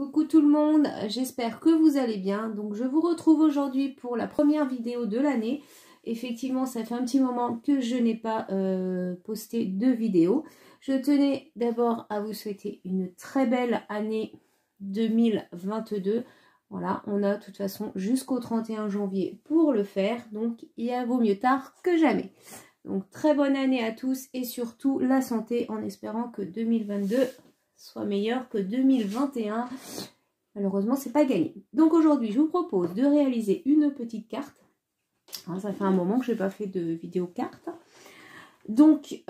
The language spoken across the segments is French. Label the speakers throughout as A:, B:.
A: Coucou tout le monde, j'espère que vous allez bien. Donc je vous retrouve aujourd'hui pour la première vidéo de l'année. Effectivement, ça fait un petit moment que je n'ai pas posté de vidéo. Je tenais d'abord à vous souhaiter une très belle année 2022. Voilà, on a de toute façon jusqu'au 31 janvier pour le faire. Donc il y a vaut mieux tard que jamais. Donc très bonne année à tous et surtout la santé en espérant que 2022 soit meilleur que 2021. Malheureusement, c'est pas gagné. Donc aujourd'hui, je vous propose de réaliser une petite carte. Alors, ça fait un moment que je n'ai pas fait de vidéo carte. Donc,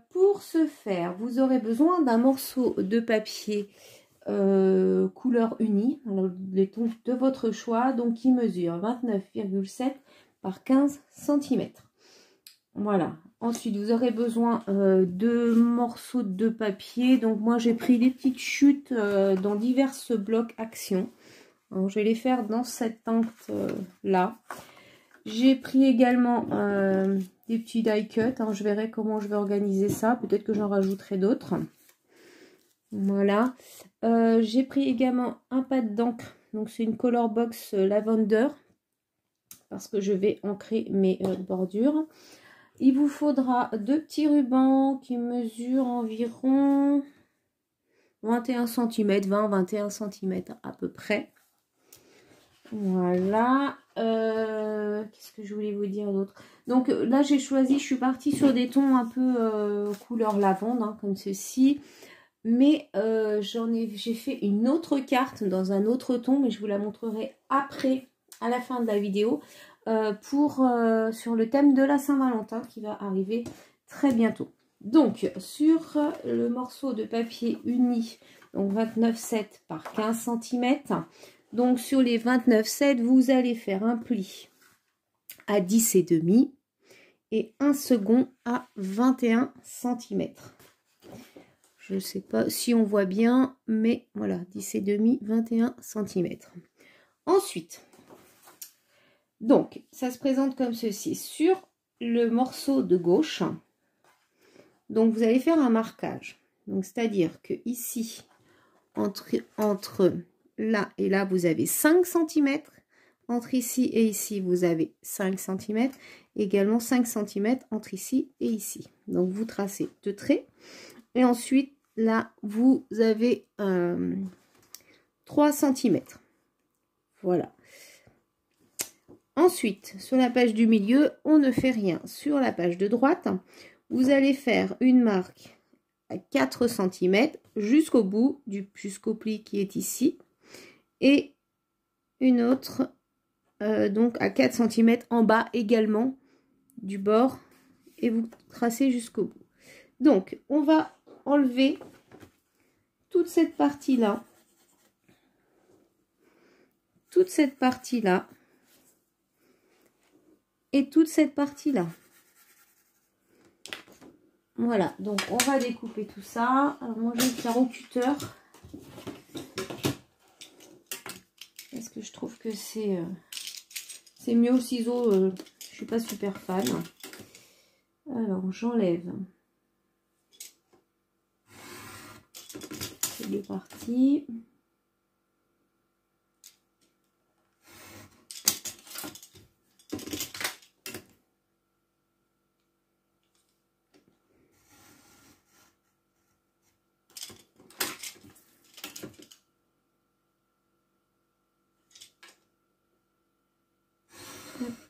A: pour ce faire, vous aurez besoin d'un morceau de papier couleur unie, les tons de votre choix, donc qui mesure 29,7 par 15 cm. Voilà. Ensuite, vous aurez besoin de morceaux de papier. Donc, moi, j'ai pris des petites chutes dans divers blocs actions. Alors, je vais les faire dans cette teinte-là. J'ai pris également des petits die cut. Alors, je verrai comment je vais organiser ça. Peut-être que j'en rajouterai d'autres. Voilà. J'ai pris également un pad d'encre. Donc, c'est une Color Box Lavender. Parce que je vais ancrer mes bordures. Il vous faudra deux petits rubans qui mesurent environ 21 cm, 20-21 cm à peu près. Voilà. Qu'est-ce que je voulais vous dire d'autre? Donc là, j'ai choisi, je suis partie sur des tons un peu couleur lavande, hein, comme ceci. Mais j'ai fait une autre carte dans un autre ton, mais je vous la montrerai après, à la fin de la vidéo. Sur le thème de la Saint-Valentin qui va arriver très bientôt. Donc sur le morceau de papier uni, donc 29,7 par 15 cm, donc sur les 29,7 vous allez faire un pli à 10,5 et un second à 21 cm. Je ne sais pas si on voit bien, mais voilà, 10,5, 21 cm. Ensuite, donc, ça se présente comme ceci. Sur le morceau de gauche, donc vous allez faire un marquage. Donc, c'est-à-dire que ici, entre là et là, vous avez 5 cm. Entre ici et ici, vous avez 5 cm. Également 5 cm entre ici et ici. Donc, vous tracez deux traits. Et ensuite, là, vous avez 3 cm. Voilà. Ensuite, sur la page du milieu, on ne fait rien. Sur la page de droite, vous allez faire une marque à 4 cm jusqu'au bout, jusqu'au pli qui est ici. Et une autre donc à 4 cm en bas également du bord. Et vous tracez jusqu'au bout. Donc, on va enlever toute cette partie-là. Toute cette partie-là. Et toute cette partie là. Voilà, donc on va découper tout ça. Alors moi je vais le faire au cutter parce que je trouve que c'est mieux au ciseau. Je suis pas super fan. Alors j'enlève ces deux parties.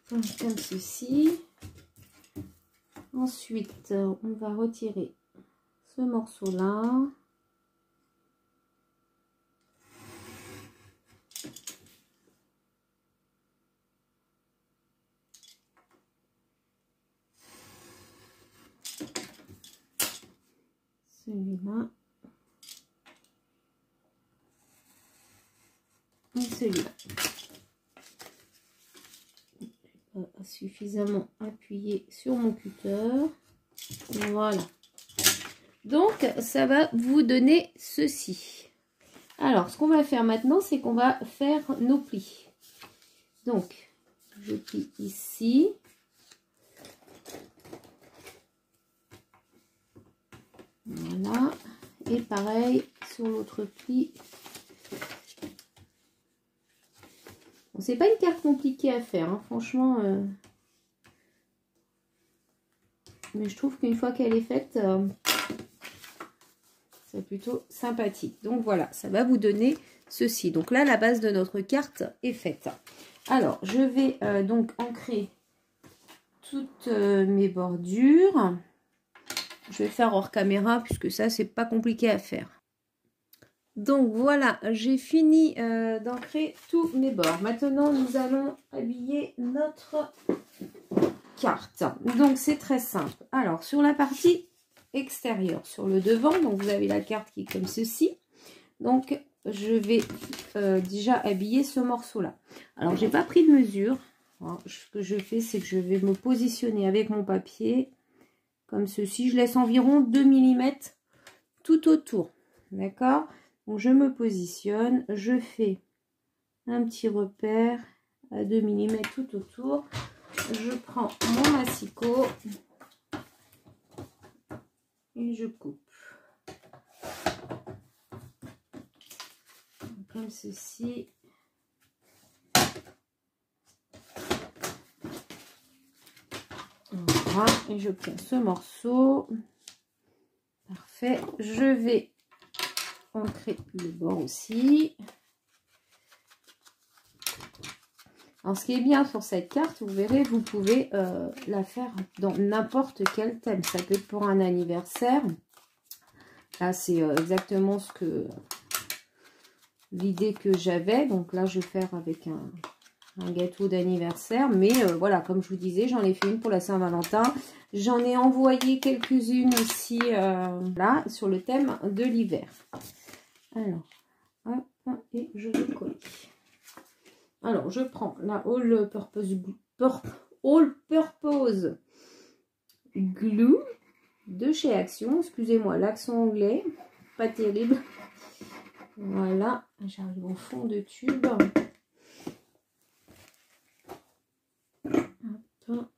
A: Comme ceci. Ensuite, on va retirer ce morceau-là. Celui-là. Et celui-là. Suffisamment appuyé sur mon cutter. Voilà. Donc, ça va vous donner ceci. Alors, ce qu'on va faire maintenant, c'est qu'on va faire nos plis. Donc, je plie ici. Voilà. Et pareil, sur l'autre pli, c'est pas une carte compliquée à faire, hein, franchement. Mais je trouve qu'une fois qu'elle est faite, c'est plutôt sympathique. Donc voilà, ça va vous donner ceci. Donc là, la base de notre carte est faite. Alors, je vais donc ancrer toutes mes bordures. Je vais faire hors caméra puisque ça, c'est pas compliqué à faire. Donc voilà, j'ai fini d'ancrer tous mes bords. Maintenant, nous allons habiller notre carte. Donc c'est très simple. Alors, sur la partie extérieure, sur le devant, donc vous avez la carte qui est comme ceci. Donc, je vais déjà habiller ce morceau-là. Alors, j'ai pas pris de mesure. Alors, ce que je fais, c'est que je vais me positionner avec mon papier comme ceci. Je laisse environ 2 mm tout autour. D'accord? Donc, je me positionne. Je fais un petit repère à 2 mm tout autour. Je prends mon massicot et je coupe. Comme ceci. Voilà, et je prends ce morceau. Parfait. Je vais ancrer le bord aussi. Alors, ce qui est bien sur cette carte, vous verrez, vous pouvez la faire dans n'importe quel thème. Ça peut être pour un anniversaire. Là, c'est exactement ce que l'idée que j'avais. Donc là, je vais faire avec un gâteau d'anniversaire. Mais voilà, comme je vous disais, j'en ai fait une pour la Saint-Valentin. J'en ai envoyé quelques-unes aussi là, sur le thème de l'hiver. Alors, hop, et je vais coller. Alors, je prends la All Purpose Glue de chez Action. Excusez-moi, l'accent anglais, pas terrible. Voilà, j'arrive au fond de tube. Hop.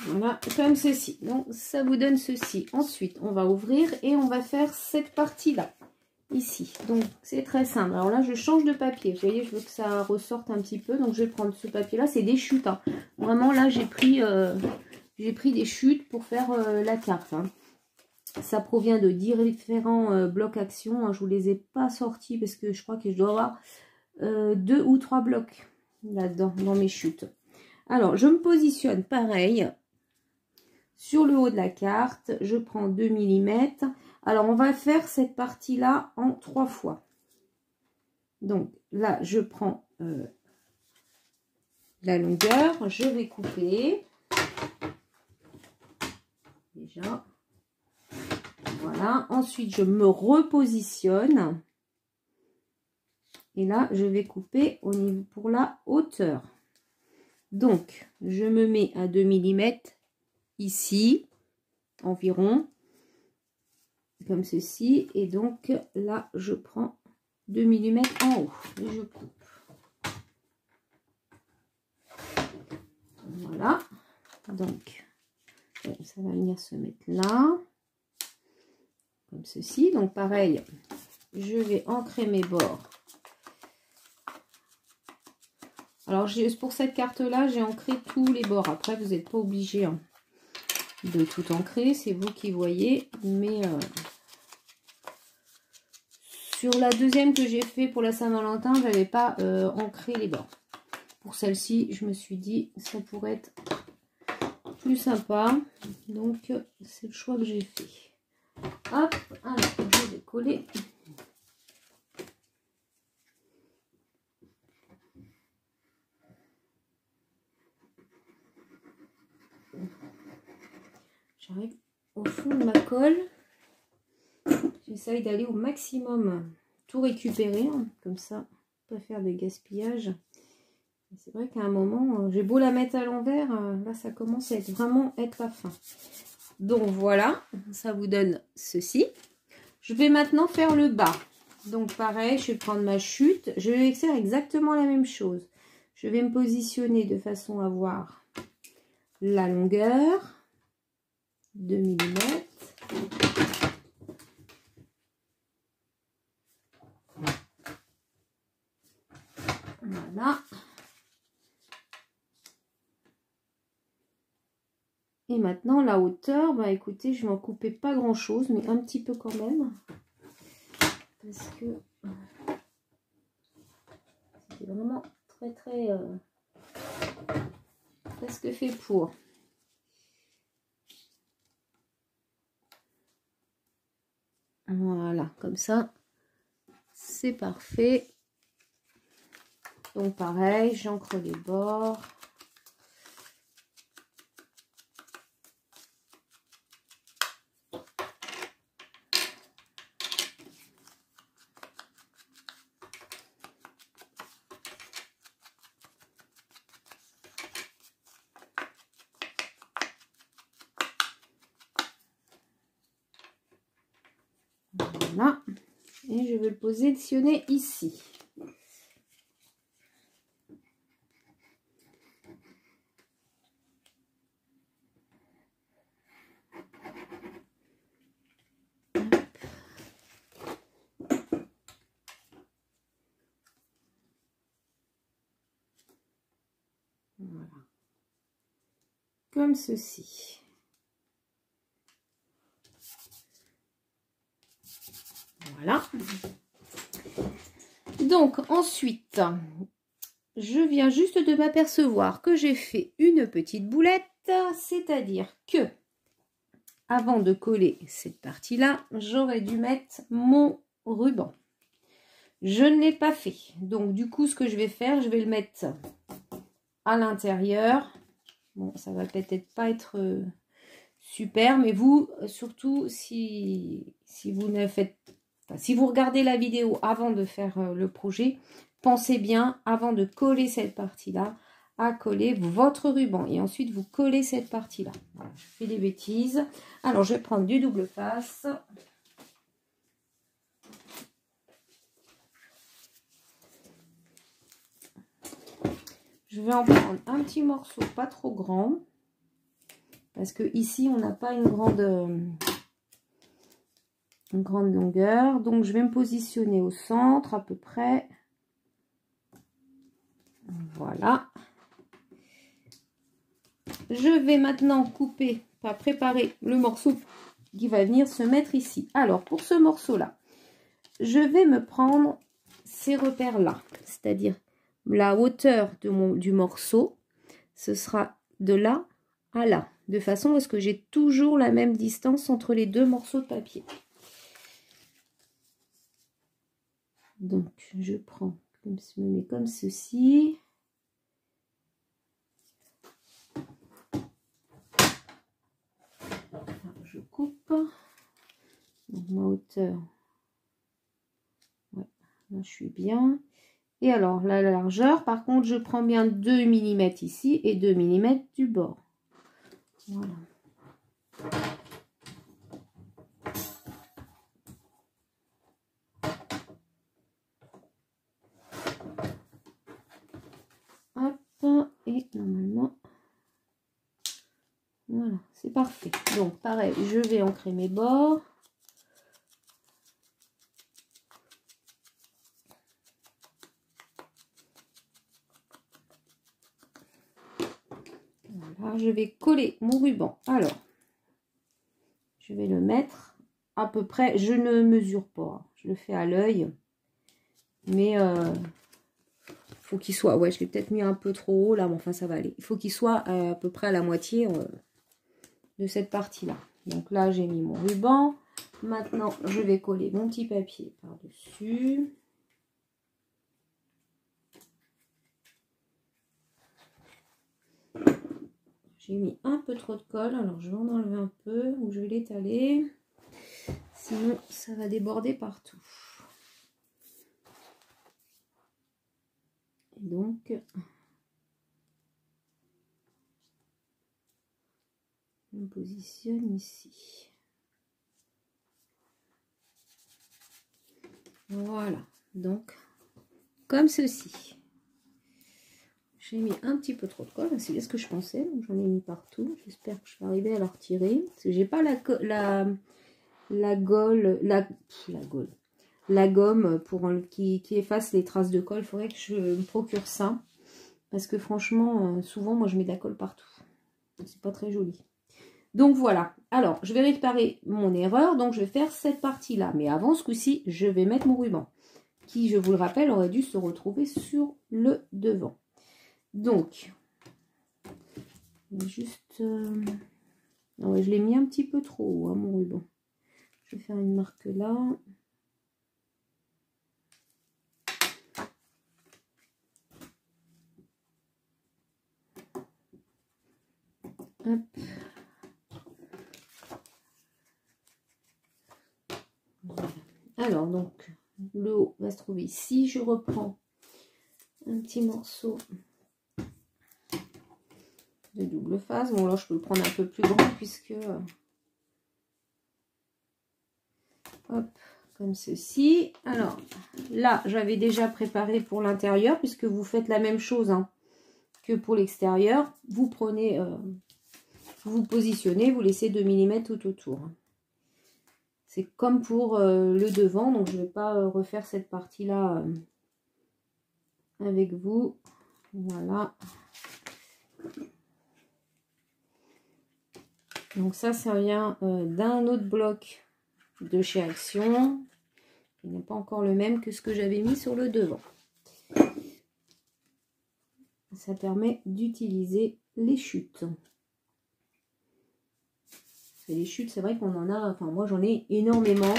A: Voilà, comme ceci. Donc, ça vous donne ceci. Ensuite, on va ouvrir et on va faire cette partie-là, ici. Donc, c'est très simple. Alors là, je change de papier. Vous voyez, je veux que ça ressorte un petit peu. Donc, je vais prendre ce papier-là. C'est des chutes. Hein. Vraiment, là, j'ai pris des chutes pour faire la carte. Hein. Ça provient de différents blocs Action. Hein. Je ne vous les ai pas sortis parce que je crois que je dois avoir 2 ou 3 blocs là-dedans, dans mes chutes. Alors, je me positionne pareil. Sur le haut de la carte, je prends 2 mm. Alors, on va faire cette partie-là en 3 fois. Donc, là, je prends la longueur. Je vais couper. Déjà. Voilà. Ensuite, je me repositionne. Et là, je vais couper au niveau pour la hauteur. Donc, je me mets à 2 mm. Ici, environ, comme ceci. Et donc, là, je prends 2 mm en haut. Et je coupe. Voilà. Donc, ça va venir se mettre là. Comme ceci. Donc, pareil, je vais ancrer mes bords. Alors, pour cette carte-là, j'ai ancré tous les bords. Après, vous n'êtes pas obligé hein, de tout ancrer, c'est vous qui voyez, mais sur la deuxième que j'ai fait pour la Saint-Valentin, je n'avais pas ancré les bords. Pour celle-ci, je me suis dit ça pourrait être plus sympa, donc c'est le choix que j'ai fait. Hop, alors je vais coller. J'arrive au fond de ma colle. J'essaye d'aller au maximum, tout récupérer, hein, comme ça, pas faire de gaspillage. C'est vrai qu'à un moment, j'ai beau la mettre à l'envers, là ça commence à vraiment être la fin. Donc voilà, ça vous donne ceci. Je vais maintenant faire le bas. Donc pareil, je vais prendre ma chute, je vais faire exactement la même chose. Je vais me positionner de façon à voir la longueur, 2 mm. Voilà. Et maintenant, la hauteur, bah écoutez, je vais en couper pas grand chose, mais un petit peu quand même. Parce que c'est vraiment très presque fait pour. Voilà, comme ça, c'est parfait. Donc pareil, j'encre les bords. Voilà. Et je vais le positionner ici. Voilà. Comme ceci. Voilà. Donc ensuite, je viens juste de m'apercevoir que j'ai fait une petite boulette, c'est-à-dire que avant de coller cette partie-là, j'aurais dû mettre mon ruban. Je ne l'ai pas fait. Donc du coup, ce que je vais faire, je vais le mettre à l'intérieur. Bon, ça va peut-être pas être super, mais vous, surtout si vous ne faites pas, si vous regardez la vidéo avant de faire le projet, pensez bien, avant de coller cette partie-là, à coller votre ruban. Et ensuite, vous collez cette partie-là. Voilà, je fais des bêtises. Alors, je vais prendre du double face. Je vais en prendre un petit morceau, pas trop grand. Parce que ici, on n'a pas une grande longueur. Donc, je vais me positionner au centre à peu près. Voilà. Je vais maintenant couper, pas préparer le morceau qui va venir se mettre ici. Alors, pour ce morceau-là, je vais me prendre ces repères-là. C'est-à-dire la hauteur du morceau, ce sera de là à là. De façon à ce que j'ai toujours la même distance entre les deux morceaux de papier. Donc, je prends, je me mets comme ceci. Alors, je coupe. Donc, ma hauteur. Ouais, là, je suis bien. Et alors, la largeur, par contre, je prends bien 2 mm ici et 2 mm du bord. Voilà. Hop, et normalement, voilà, c'est parfait. Donc, pareil, je vais ancrer mes bords. Voilà, je vais coller mon ruban. Alors, je vais le mettre à peu près, je ne mesure pas, je le fais à l'œil, mais faut qu'il soit, ouais, je l'ai peut-être mis un peu trop haut là, mais enfin ça va aller. Il faut qu'il soit à peu près à la moitié de cette partie-là. Donc là, j'ai mis mon ruban. Maintenant, je vais coller mon petit papier par-dessus. J'ai mis un peu trop de colle, alors je vais en enlever un peu ou je vais l'étaler. Sinon, ça va déborder partout. Et donc, je me positionne ici. Voilà, donc, comme ceci. J'ai mis un petit peu trop de colle, c'est ce que je pensais, donc j'en ai mis partout. J'espère que je vais arriver à la retirer. Parce que j'ai pas la gomme pour qui efface les traces de colle. Il faudrait que je me procure ça. Parce que franchement, souvent, moi, je mets de la colle partout. C'est pas très joli. Donc voilà. Alors, je vais réparer mon erreur. Donc, je vais faire cette partie-là. Mais avant, ce coup-ci, je vais mettre mon ruban. Qui, je vous le rappelle, aurait dû se retrouver sur le devant. Donc, juste... ouais, je l'ai mis un petit peu trop haut, hein, mon ruban. Je vais faire une marque là. Hop. Voilà. Alors, donc, le haut va se trouver ici. Je reprends un petit morceau de double face. Bon, là, je peux le prendre un peu plus grand puisque... hop, comme ceci. Alors, là, j'avais déjà préparé pour l'intérieur puisque vous faites la même chose hein, que pour l'extérieur. Vous prenez... vous positionnez, vous laissez 2 mm tout autour. C'est comme pour le devant, donc je ne vais pas refaire cette partie-là avec vous. Voilà. Donc ça vient d'un autre bloc de chez Action. Il n'est pas encore le même que ce que j'avais mis sur le devant. Ça permet d'utiliser les chutes. Et les chutes, c'est vrai qu'on en a, enfin moi j'en ai énormément.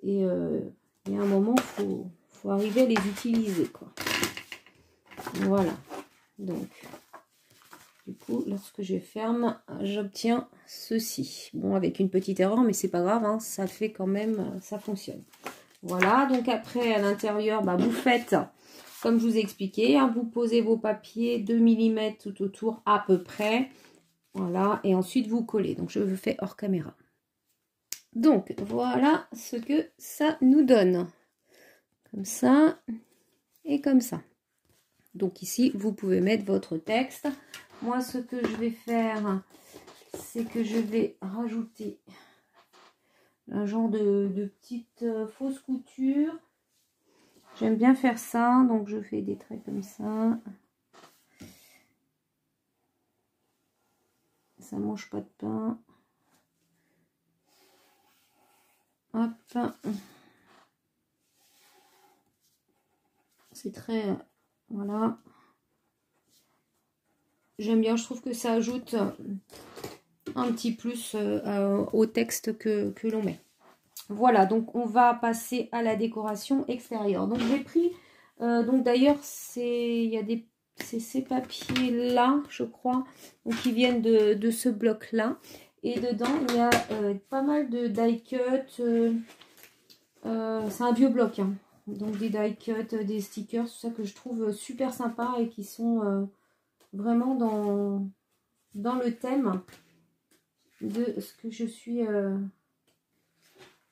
A: Et il y a un moment, il faut arriver à les utiliser, quoi. Voilà. Donc, du coup, lorsque je ferme, j'obtiens ceci. Bon, avec une petite erreur, mais c'est pas grave, hein, ça fait quand même, ça fonctionne. Voilà, donc après, à l'intérieur, bah, vous faites, comme je vous ai expliqué, hein, vous posez vos papiers 2 mm tout autour à peu près. Voilà, et ensuite vous collez. Donc, je le fais hors caméra. Donc, voilà ce que ça nous donne. Comme ça et comme ça. Donc ici, vous pouvez mettre votre texte. Moi, ce que je vais faire, c'est que je vais rajouter un genre de petite fausse couture. J'aime bien faire ça, donc je fais des traits comme ça. Ça mange pas de pain. Hop. C'est très... voilà. J'aime bien, je trouve que ça ajoute un petit plus au texte que l'on met. Voilà, donc on va passer à la décoration extérieure. Donc j'ai pris, donc d'ailleurs c'est ces papiers là, je crois, donc qui viennent de ce bloc là. Et dedans il y a pas mal de die cut. C'est un vieux bloc, hein. Donc des die cut, des stickers, tout ça que je trouve super sympa et qui sont vraiment dans le thème de ce que je suis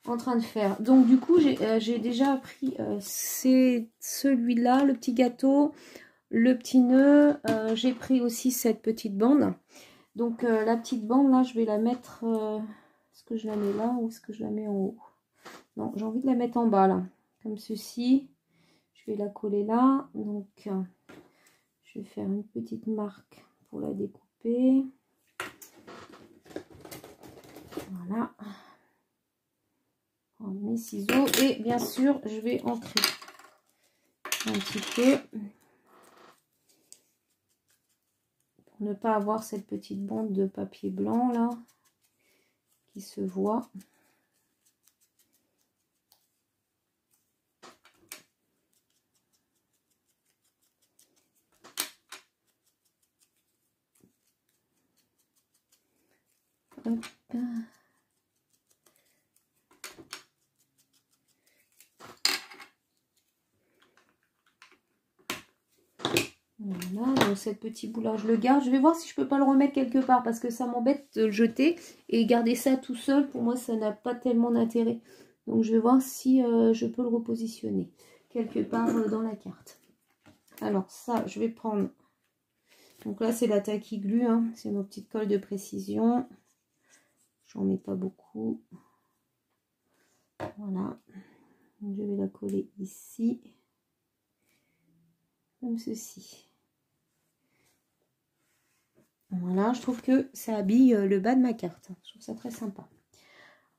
A: en train de faire. Donc du coup j'ai déjà pris c'est celui-là, le petit gâteau, le petit nœud. J'ai pris aussi cette petite bande. Donc la petite bande là, je vais la mettre, est-ce que je la mets là ou est-ce que je la mets en haut? Non, j'ai envie de la mettre en bas là, comme ceci. Je vais la coller là. Donc je vais faire une petite marque pour la découper. Voilà. Prendre mes ciseaux et bien sûr je vais ancrer un petit peu pour ne pas avoir cette petite bande de papier blanc là qui se voit. Hop. Voilà, donc cette petit bout là je le garde. Je vais voir si je peux pas le remettre quelque part parce que ça m'embête de le jeter et garder ça tout seul, pour moi ça n'a pas tellement d'intérêt. Donc je vais voir si je peux le repositionner quelque part dans la carte. Alors ça, je vais prendre Donc là, c'est la tacky glue, hein. C'est nos petites colles de précision. J'en mets pas beaucoup. Voilà. Donc, je vais la coller ici. Comme ceci. Voilà, je trouve que ça habille le bas de ma carte. Je trouve ça très sympa.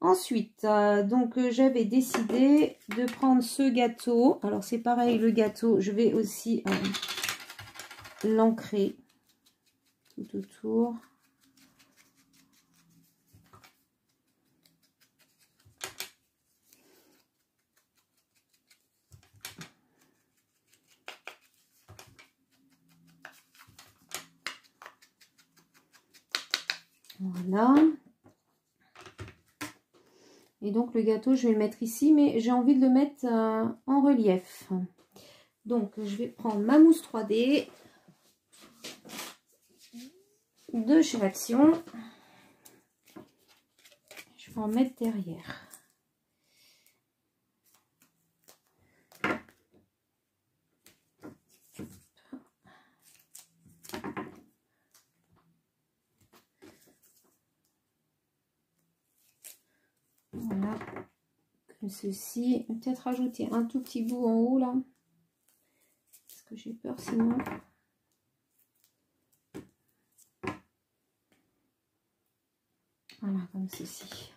A: Ensuite, donc j'avais décidé de prendre ce gâteau. Alors c'est pareil, le gâteau, je vais aussi l'ancrer tout autour. Voilà. Et donc le gâteau, je vais le mettre ici, mais j'ai envie de le mettre en relief. Donc je vais prendre ma mousse 3D de chez Action. Je vais en mettre derrière. Voilà, comme ceci. Peut-être rajouter un tout petit bout en haut là, parce que j'ai peur sinon. Voilà, comme ceci.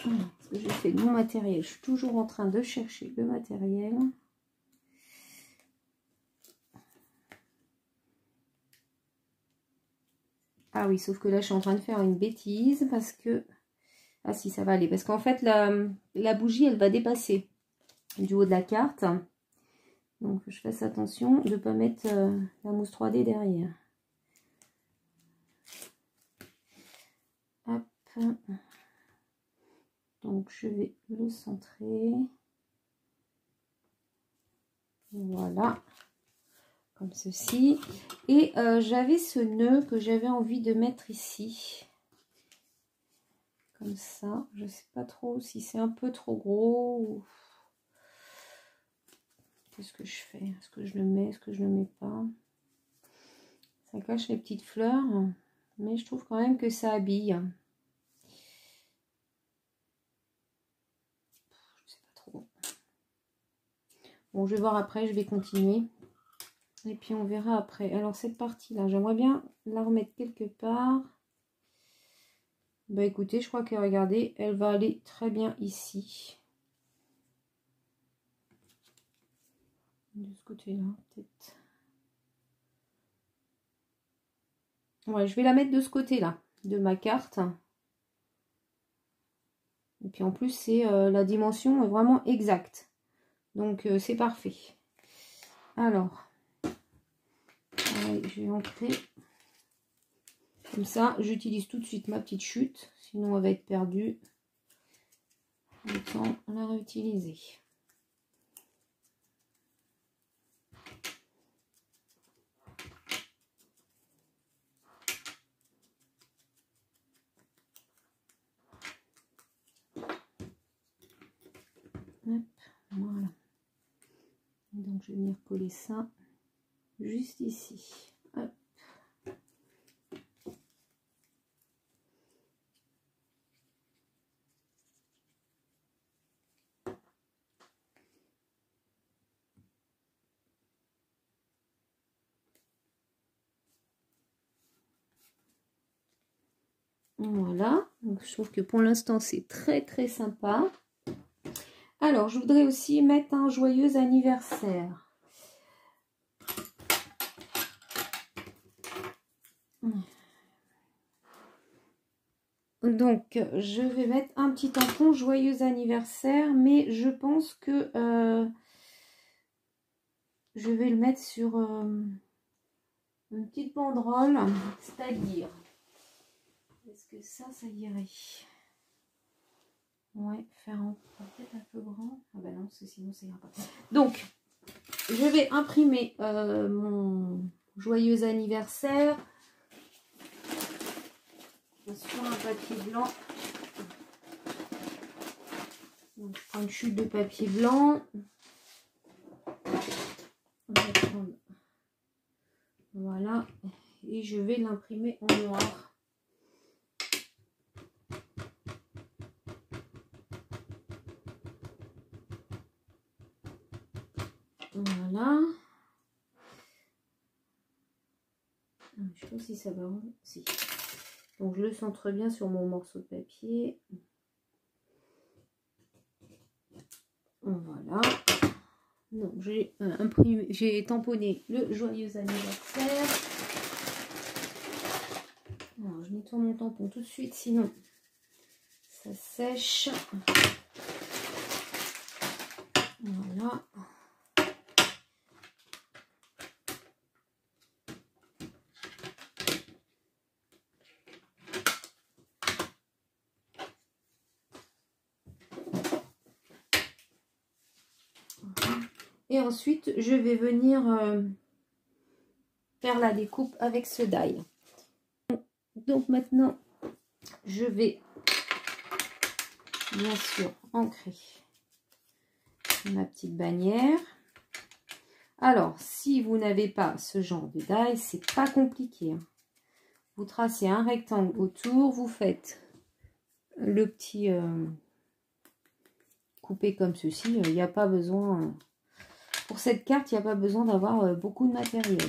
A: Voilà, ce que j'ai fait de mon matériel. Je suis toujours en train de chercher le matériel. Ah oui, sauf que là, je suis en train de faire une bêtise parce que... Ah si, ça va aller. Parce qu'en fait, la bougie, elle va dépasser du haut de la carte. Donc, je fasse attention de ne pas mettre la mousse 3D derrière. Hop. Donc, je vais le centrer. Voilà. Comme ceci. Et j'avais ce nœud que j'avais envie de mettre ici. Comme ça. Je ne sais pas trop si c'est un peu trop gros. Ou... Qu'est-ce que je fais? Est-ce que je le mets? Est-ce que je le mets pas? Ça cache les petites fleurs. Mais je trouve quand même que ça habille. Je sais pas trop. Bon, je vais voir après. Je vais continuer. Et puis on verra après. Alors cette partie-là, j'aimerais bien la remettre quelque part. Bah écoutez, je crois que regardez, elle va aller très bien ici. De ce côté-là, peut-être. Ouais, je vais la mettre de ce côté-là, de ma carte. Et puis en plus, c'est la dimension est vraiment exacte. Donc c'est parfait. Alors, je vais ancrer. Comme ça, j'utilise tout de suite ma petite chute. Sinon, elle va être perdue. Autant la réutiliser. Hop, voilà. Donc, je vais venir coller ça juste ici. Hop. Voilà, donc je trouve que pour l'instant c'est très sympa. Alors je voudrais aussi mettre un joyeux anniversaire. Donc je vais mettre un petit tampon joyeux anniversaire, mais je pense que je vais le mettre sur une petite banderole, c'est-à-dire... Est-ce que ça irait? Ouais, faire peut-être un peu grand. Ah ben non, sinon ça ira pas. Donc, je vais imprimer mon joyeux anniversaire sur un papier blanc. Donc, je prends une chute de papier blanc. je vais prendre, voilà, et je vais l'imprimer en noir. Voilà. Je sais pas si ça va. Si. Donc je le centre bien sur mon morceau de papier. Voilà. Donc j'ai imprimé, j'ai tamponné le joyeux anniversaire. Alors je nettoie mon tampon tout de suite, sinon ça sèche. Voilà. Et ensuite, je vais venir faire la découpe avec ce die. Donc maintenant, je vais bien sûr ancrer ma petite bannière. Alors, si vous n'avez pas ce genre de die, c'est pas compliqué, hein. Vous tracez un rectangle autour, vous faites le petit coupé comme ceci. Il n'y a pas besoin... Pour cette carte, il n'y a pas besoin d'avoir beaucoup de matériel.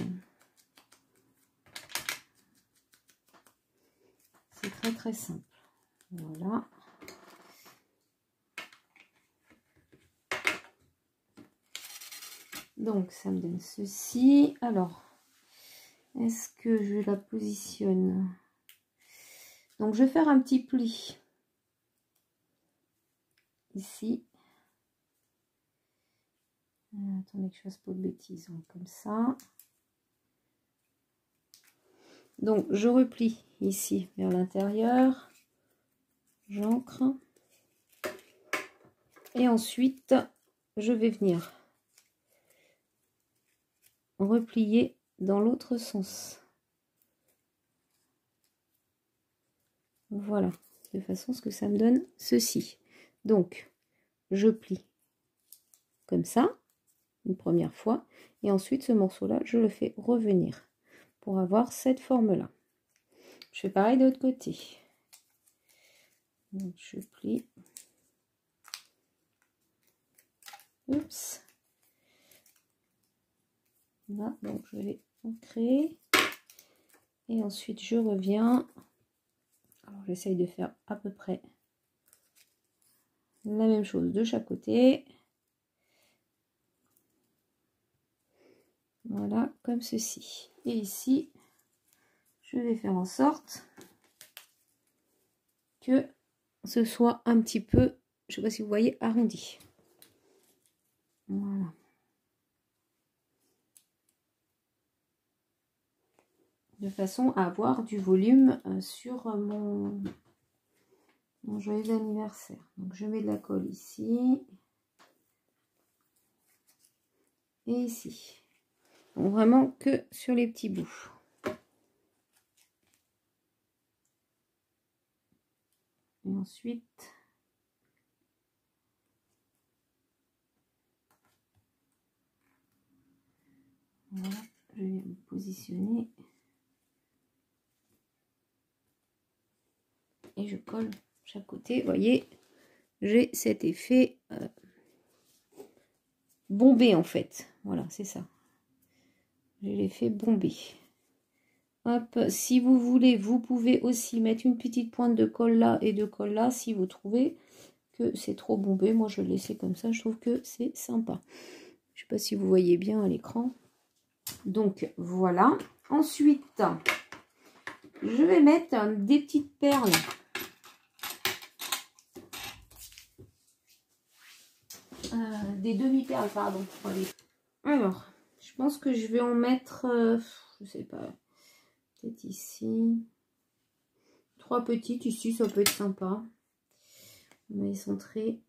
A: C'est très très simple. Voilà. Donc, ça me donne ceci. Alors, est-ce que je la positionne? Donc, je vais faire un petit pli. Ici. Attendez que je fasse pas de bêtises. Comme ça. Donc, je replie ici vers l'intérieur. J'ancre. Et ensuite, je vais venir replier dans l'autre sens. Voilà. De façon à ce que ça me donne ceci. Donc, je plie comme ça, une première fois. Et ensuite, ce morceau-là, je le fais revenir pour avoir cette forme-là. Je fais pareil de l'autre côté. Donc, je plie. Oups. Là, donc je vais ancrer. Et ensuite, je reviens. Alors, j'essaye de faire à peu près la même chose de chaque côté. Voilà, comme ceci. Et ici, je vais faire en sorte que ce soit un petit peu, je ne sais pas si vous voyez, arrondi. Voilà. De façon à avoir du volume sur mon joyeux anniversaire. Donc je mets de la colle ici et ici. Donc vraiment que sur les petits bouts. Et ensuite, voilà, je vais me positionner et je colle chaque côté. Vous voyez, j'ai cet effet bombé en fait. Voilà, c'est ça. J'ai l'effet bombé. Hop, si vous voulez, vous pouvez aussi mettre une petite pointe de colle là et de colle là si vous trouvez que c'est trop bombé. Moi, je le laisse comme ça. Je trouve que c'est sympa. Je sais pas si vous voyez bien à l'écran. Donc, voilà. Ensuite, je vais mettre des petites perles. Des demi-perles, pardon. Alors, je pense que je vais en mettre, je sais pas, peut-être ici. 3 petites ici, ça peut être sympa. On va les centrer.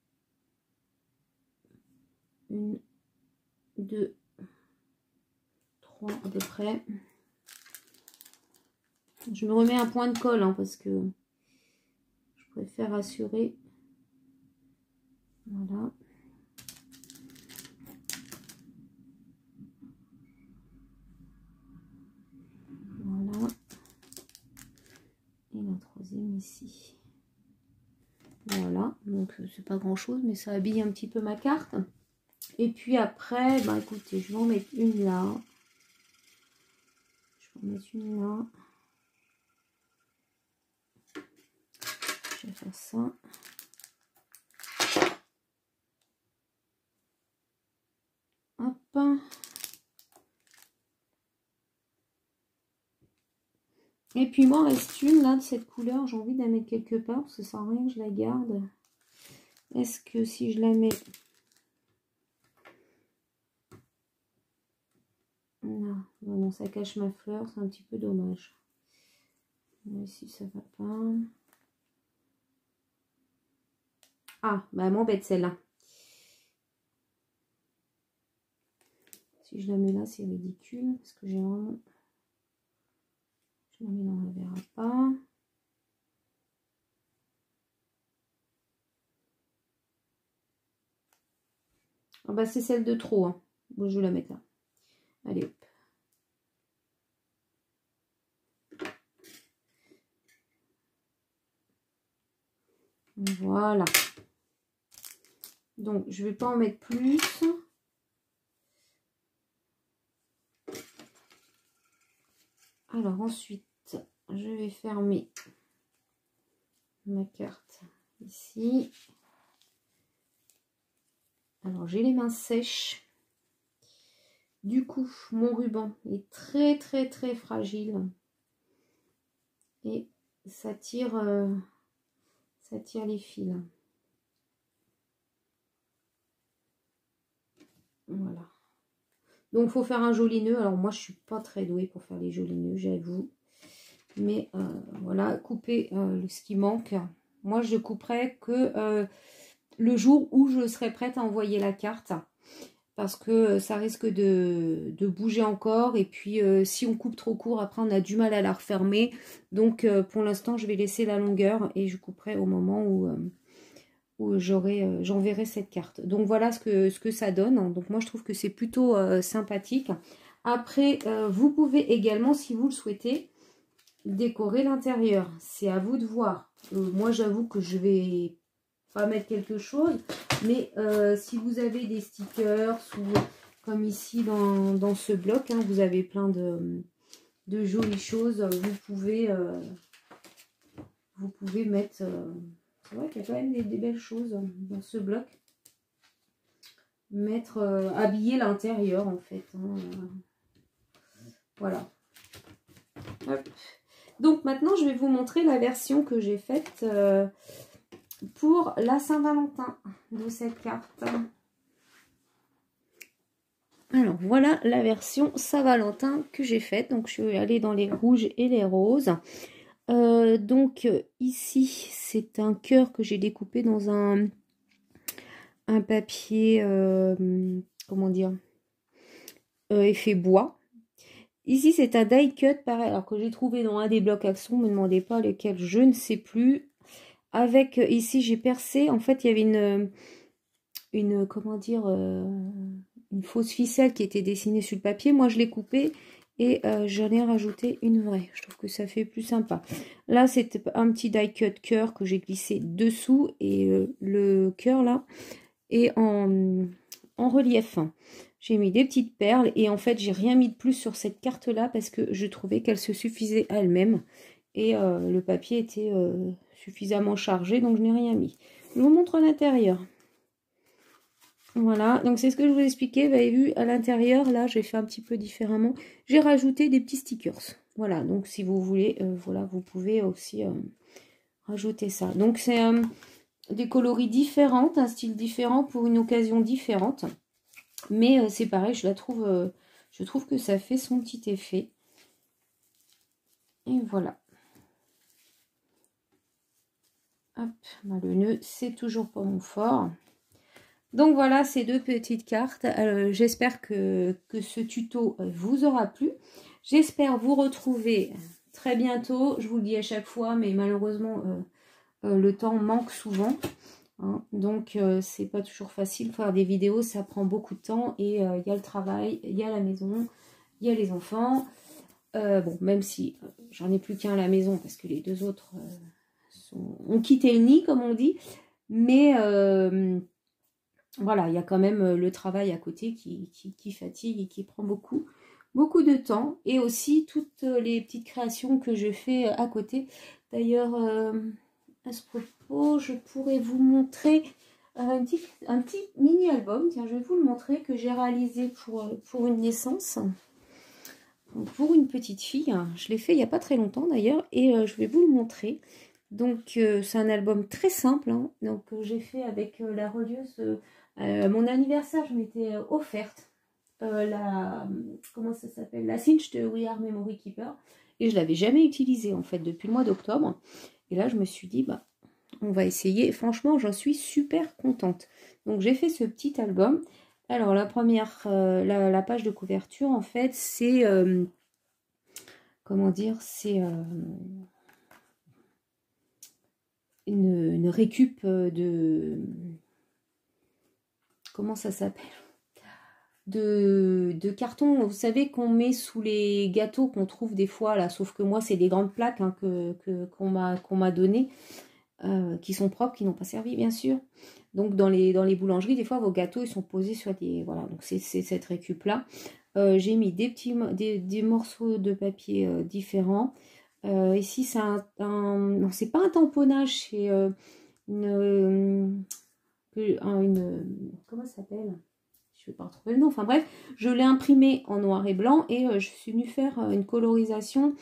A: 1, 2, 3 à peu près. Je me remets un point de colle hein, parce que je préfère assurer. Voilà. ici. Voilà, donc c'est pas grand chose, mais ça habille un petit peu ma carte. Et puis après, bah écoutez, je vais en mettre une là. Je vais en mettre une là. Je vais faire ça. Hop. Et puis moi, il reste une là de cette couleur. J'ai envie de la mettre quelque part parce que ça sert à rien que je la garde. Est-ce que si je la mets... Non, non, ça cache ma fleur. C'est un petit peu dommage. Ici, ça va pas. Ah, bah elle m'embête celle-là. Si je la mets là, c'est ridicule. Parce que j'ai vraiment... Je la mets dans la verra pas. Ah bah c'est celle de trop. Hein. Bon, je vais la mettre là. Allez, hop. Voilà. Donc, je ne vais pas en mettre plus. Alors, ensuite, je vais fermer ma carte ici. Alors, j'ai les mains sèches. Du coup, mon ruban est très, très, très fragile. Et ça tire les fils. Voilà. Donc, il faut faire un joli nœud. Alors, moi, je ne suis pas très douée pour faire les jolis nœuds, j'avoue. Mais voilà, couper ce qui manque. Moi, je couperai que le jour où je serai prête à envoyer la carte. Parce que ça risque de bouger encore. Et puis, si on coupe trop court, après, on a du mal à la refermer. Donc, pour l'instant, je vais laisser la longueur et je couperai au moment où j'enverrai cette carte. Donc, voilà ce que ça donne. Donc, moi, je trouve que c'est plutôt sympathique. Après, vous pouvez également, si vous le souhaitez, décorer l'intérieur. C'est à vous de voir. Moi, j'avoue que je vais pas mettre quelque chose. Mais si vous avez des stickers ou comme ici dans ce bloc, hein, vous avez plein de jolies choses. Vous pouvez mettre... c'est vrai qu'il y a quand même des belles choses dans ce bloc. Mettre, habiller l'intérieur en fait. Hein, voilà. Hop. Donc maintenant, je vais vous montrer la version que j'ai faite pour la Saint-Valentin de cette carte. Alors voilà la version Saint-Valentin que j'ai faite. Donc je vais aller dans les rouges et les roses. Donc ici c'est un cœur que j'ai découpé dans un papier, comment dire, effet bois. Ici c'est un die cut pareil, alors que j'ai trouvé dans un des blocs Action, ne me demandez pas lequel, je ne sais plus. Avec ici j'ai percé, en fait il y avait une comment dire, une fausse ficelle qui était dessinée sur le papier. Moi je l'ai coupée et j'en ai rajouté une vraie. Je trouve que ça fait plus sympa. Là c'était un petit die cut cœur que j'ai glissé dessous et le cœur là est en relief. J'ai mis des petites perles et en fait j'ai rien mis de plus sur cette carte là parce que je trouvais qu'elle se suffisait à elle-même et le papier était suffisamment chargé, donc je n'ai rien mis. Je vous montre l'intérieur. Voilà, donc c'est ce que je vous expliquais. Vous avez vu à l'intérieur, là, j'ai fait un petit peu différemment. J'ai rajouté des petits stickers. Voilà, donc si vous voulez, voilà, vous pouvez aussi rajouter ça. Donc c'est des coloris différents, un style différent pour une occasion différente. Mais c'est pareil, je trouve que ça fait son petit effet. Et voilà. Hop, bah, le nœud, c'est toujours pas mon fort. Donc voilà ces deux petites cartes. J'espère que ce tuto vous aura plu. J'espère vous retrouver très bientôt. Je vous le dis à chaque fois, mais malheureusement, le temps manque souvent. Hein. Donc, c'est pas toujours facile. Faire des vidéos, ça prend beaucoup de temps. Et il y a le travail, il y a la maison, il y a les enfants. Bon, même si j'en ai plus qu'un à la maison parce que les deux autres ont quitté le nid, comme on dit. Mais voilà, il y a quand même le travail à côté qui fatigue et qui prend beaucoup de temps. Et aussi toutes les petites créations que je fais à côté. D'ailleurs, à ce propos, je pourrais vous montrer un petit mini-album. Tiens, je vais vous le montrer, que j'ai réalisé pour une naissance. Pour une petite fille. Je l'ai fait il n'y a pas très longtemps d'ailleurs. Et je vais vous le montrer. Donc, c'est un album très simple. Hein. Donc, j'ai fait avec la relieuse... mon anniversaire, je m'étais offerte comment ça s'appelle, la cinch de We Are Memory Keeper, et je l'avais jamais utilisée en fait depuis le mois d'octobre. Et là, je me suis dit, bah, on va essayer. Et franchement, j'en suis super contente. Donc, j'ai fait ce petit album. Alors, la première, la page de couverture, en fait, c'est comment dire, c'est une récup de... Comment ça s'appelle, de carton, vous savez, qu'on met sous les gâteaux qu'on trouve des fois là, sauf que moi c'est des grandes plaques hein, qu'on m'a donné, qui sont propres, qui n'ont pas servi bien sûr. Donc dans les boulangeries, des fois vos gâteaux ils sont posés sur des... Voilà, donc c'est cette récup là. J'ai mis des morceaux de papier différents. Ici c'est non, c'est pas un tamponnage, c'est comment ça s'appelle, je vais pas retrouver le nom, enfin bref, je l'ai imprimé en noir et blanc et je suis venue faire une colorisation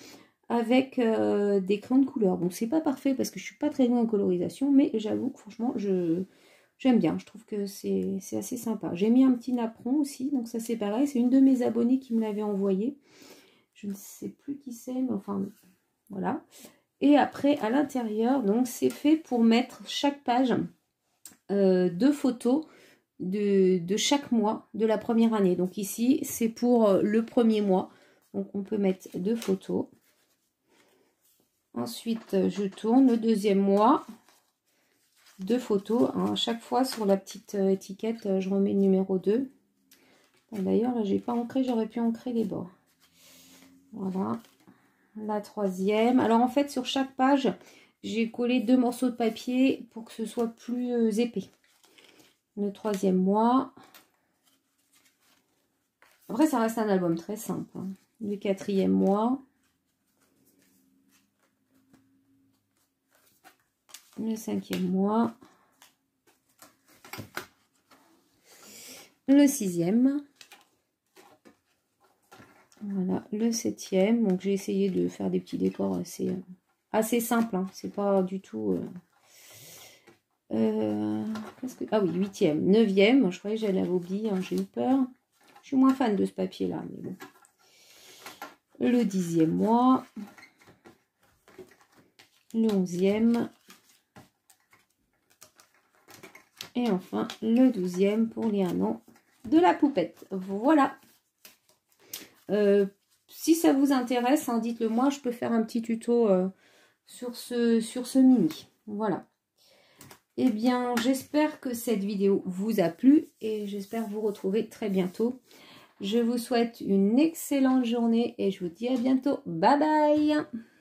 A: avec des crayons de couleur. Bon, c'est pas parfait parce que je suis pas très bonne en colorisation, mais j'avoue que franchement j'aime bien, je trouve que c'est assez sympa. J'ai mis un petit napperon aussi, donc ça c'est pareil, c'est une de mes abonnées qui me l'avait envoyé, je ne sais plus qui c'est, mais enfin voilà. Et après à l'intérieur, donc c'est fait pour mettre chaque page 2 photos de chaque mois de la première année. Donc ici c'est pour le premier mois, donc on peut mettre 2 photos. Ensuite je tourne le deuxième mois, 2 photos hein. À chaque fois sur la petite étiquette je remets le numéro 2. D'ailleurs là j'ai pas ancré, j'aurais pu ancrer les bords. Voilà la troisième. Alors en fait sur chaque page j'ai collé 2 morceaux de papier pour que ce soit plus épais. Le troisième mois. Après, ça reste un album très simple. Hein. Le quatrième mois. Le cinquième mois. Le sixième. Voilà, le septième. Donc, j'ai essayé de faire des petits décors assez simples. Hein. C'est pas du tout... Ah oui, 8e, 9e, je croyais que j'allais oublier, hein, j'ai eu peur. Je suis moins fan de ce papier là, mais bon. Le 10e mois, le 11e, et enfin le 12e pour les 1 an de la poupette. Voilà. Si ça vous intéresse, hein, dites-le moi, je peux faire un petit tuto sur ce mini. Voilà. Eh bien, j'espère que cette vidéo vous a plu et j'espère vous retrouver très bientôt. Je vous souhaite une excellente journée et je vous dis à bientôt. Bye bye!